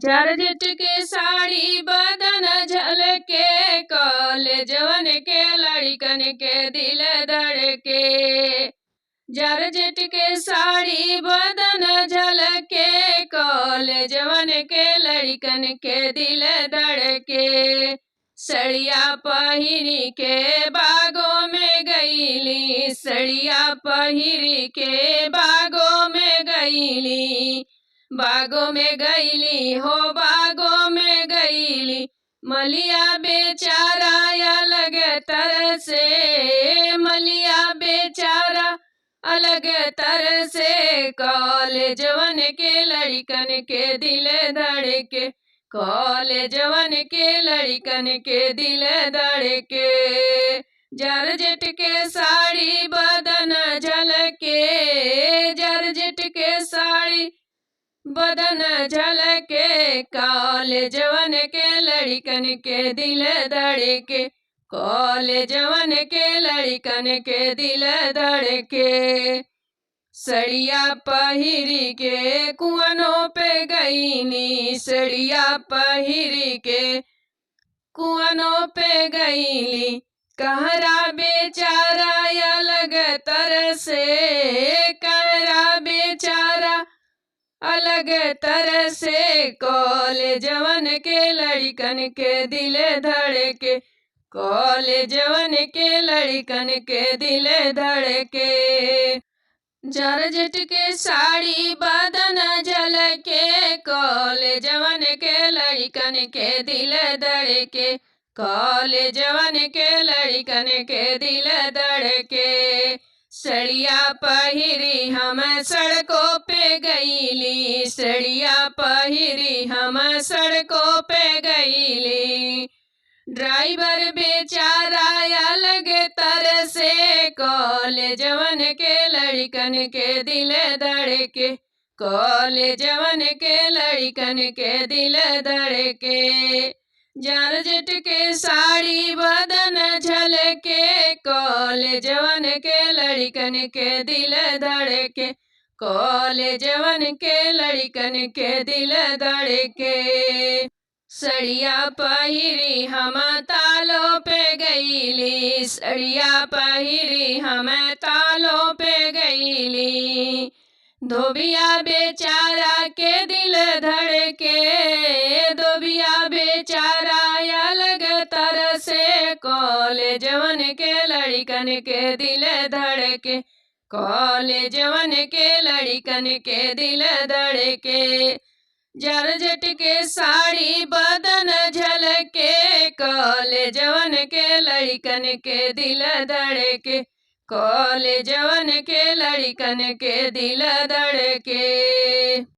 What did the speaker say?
Georgette के साड़ी बदन झलके, कॉलेजवन के लड़कन के दिल धड़के। जॉर्जेट के साड़ी बदन झलके, कॉलेजवन के लड़कन के दिल धड़के। सड़िया पहिरी के बागों में गईली, सड़िया पहिरी के बागों में गईली, बागों में गईली हो बागों में गईली। मलिया बेचारा अलग तरह से, मलिया बेचारा अलग तरह से। कॉलेजवन के लड़कन के दिल धड़के, कॉलेजवन के लड़कन के दिल धड़के। जॉर्जेट के साड़ी बदन झलके, जॉर्जेट के साड़ी बदन झलके, कॉलेजवन के लड़कन के दिल धड़के, कॉलेजवन के लड़कन के दिल धड़के। सड़िया पहिरी के कुआनों पे गईली, सड़िया पहिरी के कुआनों पे गईली। कहरा बेचारा अलग तरह से, कहरा बेचारा अलग तरह से। कॉलेजवन के लड़कन के दिल धड़के, कॉलेजवन के लड़कन के दिल धड़के। जॉर्जेट के साड़ी बदन झलके, कॉलेजवन के लड़कन के दिल धड़के, कॉलेजवन के लड़कन के दिल धड़के। सड़िया पहिरी हम सड़कों पे गईली, सड़िया पहिरी हम सड़कों पे गईली। ड्राइवर बेचारा अलग तरह से, कॉलेजवन के लड़कन के दिल धड़के, कॉलेजवन के लड़कन के दिल धड़के। जॉर्जेट के साड़ी बदन झलके, कॉलेजवन के लड़कन के दिल धड़के, कॉलेजवन के लड़कन के दिल धड़के। सड़िया पहिरी हम तालों पे गईली, सड़िया पहिरी हम तालों पे गईली। धोबिया बेचारा के दिल धड़के, धोबिया बेचारा अलग तरह से। कॉलेजवन के लड़कन के दिल धड़के, कॉलेजवन के लड़कन के दिल धड़के। जॉर्जेट के साड़ी बदन झलके, कॉलेजवन के लड़कन के दिल धड़के, कॉलेजवन के लड़कन के दिल धड़के।